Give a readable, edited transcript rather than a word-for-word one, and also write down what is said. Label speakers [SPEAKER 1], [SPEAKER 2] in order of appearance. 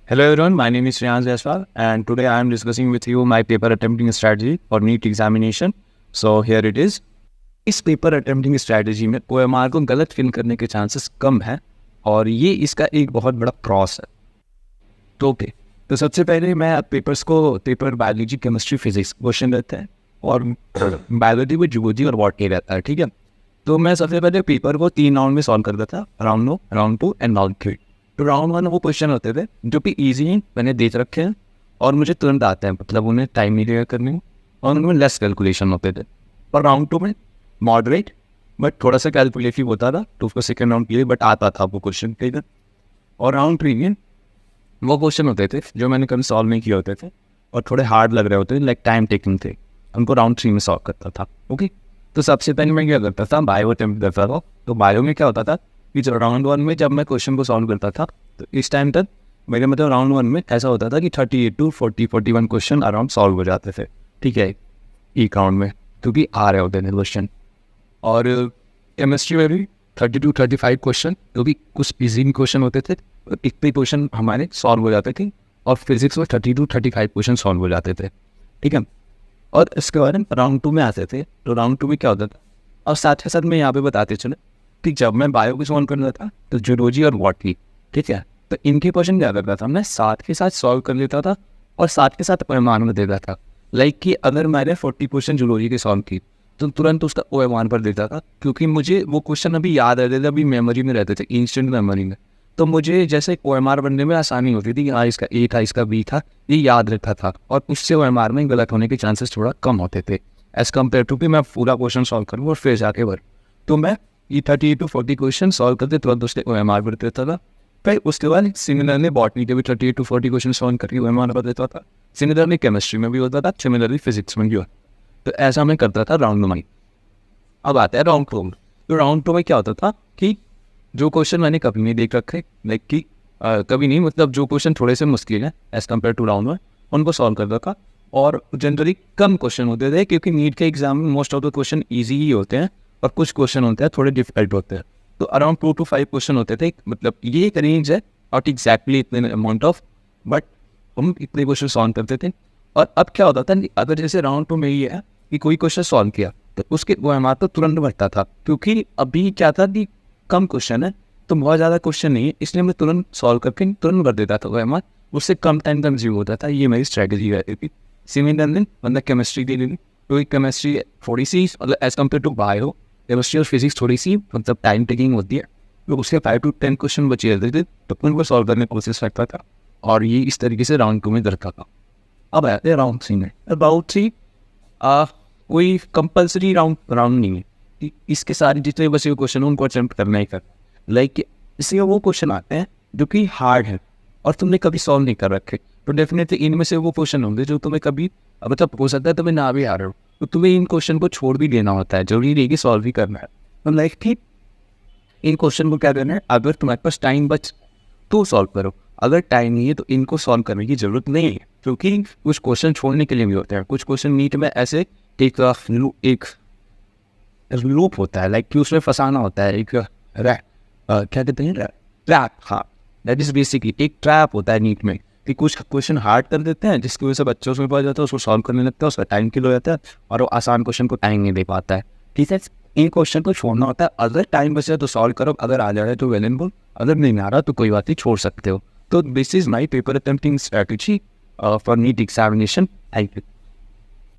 [SPEAKER 1] Hello everyone, my name is Shreyans Jaiswal and today I am discussing with you my paper attempting strategy for NEET examination. So here it is. इस paper attempting strategy में OMR को गलत fill करने के chances कम है और ये इसका एक बहुत बड़ा क्रॉस है। तो सबसे पहले मैं paper biology, chemistry, physics question रहते हैं और बायोलॉजी में जूलॉजी और बॉटनी रहता है, ठीक है। तो मैं सबसे पहले पेपर को 3 राउंड में सॉल्व करता था, राउंड 1, राउंड 2 एंड राउंड 3। तो राउंड 1 वो क्वेश्चन होते थे जो कि ईजी हैं, मैंने देख रखे हैं और मुझे तुरंत आते हैं, मतलब उन्हें टाइम नहीं लगेगा करने में और उनमें लेस कैलकुलेशन होते थे। और राउंड 2 में मॉडरेट बट थोड़ा सा कैलकुलेटिव होता था, तो उसको सेकेंड राउंड के लिए बट आता था वो क्वेश्चन कई दिन। और राउंड 3 में वो क्वेश्चन होते थे जो मैंने कभी सॉल्व नहीं किए होते थे और थोड़े हार्ड लग रहे होते थे, लाइक टाइम टेकिंग थे, उनको राउंड 3 में सॉल्व करता था। ओके, तो सबसे पहले मैं क्या करता था, बायो अटेम्प्ट करता था। तो बायो में क्या होता था कि जो राउंड 1 में जब मैं क्वेश्चन को सॉल्व करता था तो इस टाइम तक मेरे मतलब राउंड 1 में ऐसा होता था कि 38 to 41 क्वेश्चन अराउंड सॉल्व हो जाते थे, ठीक है, एक राउंड में, क्योंकि आ रहे होते थे क्वेश्चन। और केमिस्ट्री में भी 30 to 35 क्वेश्चन, क्योंकि कुछ इजी क्वेश्चन होते थे, इतने क्वेश्चन हमारे सॉल्व हो जाते थे। और फिजिक्स में 30 to 35 क्वेश्चन सॉल्व हो जाते थे, ठीक है। और इसके बाद राउंड 2 में आते थे, तो राउंड 2 में क्या होता था, और साथ के साथ मैं यहाँ पे बताते चले कि जब मैं बायो को सॉल्व करता था तो जूलॉजी और बॉटनी, ठीक है, तो इनके क्वेश्चन क्या करता था, मैं साथ के साथ सॉल्व कर लेता था और साथ के साथ OMR में देता था। लाइक कि अगर मैंने 40 क्वेश्चन जूलॉजी के सॉल्व की तो तुरंत उसका OMR पर देता था, क्योंकि मुझे वो क्वेश्चन अभी याद रहते थे, अभी मेमोरी में रहते थे, इंस्टेंट मेमोरी में। तो मुझे जैसे OMR बनने में आसानी होती थी कि हाँ इसका A था, इसका B था, ये याद रहता था और उससे OMR में गलत होने के चांसेस थोड़ा कम होते थे एज़ कम्पेयर टू कि मैं पूरा क्वेश्चन सॉल्व करूँ और फिर जाके भर। तो मैं ये 30 to 40 क्वेश्चन सॉल्व करते तुरंत उसके OMR पर देता था। फिर उसके बाद सिमिलरली बॉटनी के भी 30 to 40 क्वेश्चन सॉल्व करके OMR पर देता था। सिमिलरली केमिस्ट्री में भी होता था, सिमिलरली फिजिक्स में भी होता। तो ऐसा मैं करता था राउंड 1। अब आता है राउंड 2 में। तो राउंड 2 में क्या होता था कि जो क्वेश्चन मैंने कभी नहीं देख रखे, लाइक कि कभी नहीं, मतलब जो क्वेश्चन थोड़े से मुश्किल है एज़ कम्पेयर टू राउंड 1, उनको सॉल्व करता था। और जनरली कम क्वेश्चन होते थे, क्योंकि नीट के एग्जाम में most of the question easy ही होते हैं और कुछ क्वेश्चन होते हैं थोड़े डिफिकल्ट होते हैं। तो अराउंड 2 to 5 क्वेश्चन होते थे, मतलब ये एक रेंज है, नॉट एग्जैक्टली इतने अमाउंट ऑफ, बट हम इतने क्वेश्चन सॉल्व करते थे। और अब क्या होता था, अगर जैसे राउंड 2 में ये है कि कोई क्वेश्चन सॉल्व किया तो उसके OMR तो तुरंत बढ़ता था, क्योंकि अभी क्या था कि कम क्वेश्चन है तो बहुत ज़्यादा क्वेश्चन नहीं है, इसलिए मैं तुरंत सॉल्व करके तुरंत भर देता था OMR, उससे कम टाइम कंज्यूम होता था। ये मेरी स्ट्रैटेजी रहती थी। सिमिलरली मतलब केमिस्ट्री के लिए, तो केमिस्ट्री थोड़ी सी मतलब as compared to bio, chemistry और फिजिक्स थोड़ी सी मतलब टाइम टेकिंग होती है, तो उसके 5 to 10 क्वेश्चन बचे रहते थे, तो उनको सॉल्व करने की कोशिश करता था और ये इस तरीके से राउंड 2 में करता था। अब आते हैं राउंड 3 में। राउंड 3 कोई कंपल्सरी राउंड नहीं है कि इसके सारे जितने बचे हुए क्वेश्चन उनको अटेम्प्ट करना ही कर, लाइक इसलिए वो क्वेश्चन आते हैं जो कि हार्ड है और तुमने कभी सॉल्व नहीं कर रखे, तो डेफिनेटली इनमें से वो क्वेश्चन होंगे जो तुम्हें कभी मतलब हो सकता है तुम्हें ना भी आ रहे हो, तो तुम्हें इन क्वेश्चन को छोड़ भी देना होता है, जरूरी नहीं कि सॉल्व ही करना है। तो लाइक ठीक इन क्वेश्चन को क्या करना है, अगर तुम्हारे पास टाइम बच तो सॉल्व करो, अगर टाइम नहीं है तो इनको सॉल्व करने की जरूरत नहीं है, क्योंकि कुछ क्वेश्चन छोड़ने के लिए भी होते हैं। कुछ क्वेश्चन नीट में ऐसे एक लूप होता है, लाइक कि उसमें फंसाना होता है, एक क्या कहते हैं, ट्रैप। हाँ, दैट इज बेसिकली एक ट्रैप होता है नीट में कि कुछ क्वेश्चन हार्ड कर देते हैं जिसकी वजह से बच्चों उसमें पड़ जाता है, उसको सॉल्व करने लगता है, उसका टाइम किल हो जाता है और वो आसान क्वेश्चन को टाइम नहीं दे पाता है, ठीक है। इन क्वेश्चन को छोड़ना होता है, अगर टाइम बचे तो सॉल्व करो, अगर आ जाए तो वेल एंड गुड, अगर नहीं आ रहा तो कोई बात नहीं, छोड़ सकते हो। तो this is my paper attempting strategy for NEET examination. Thank you.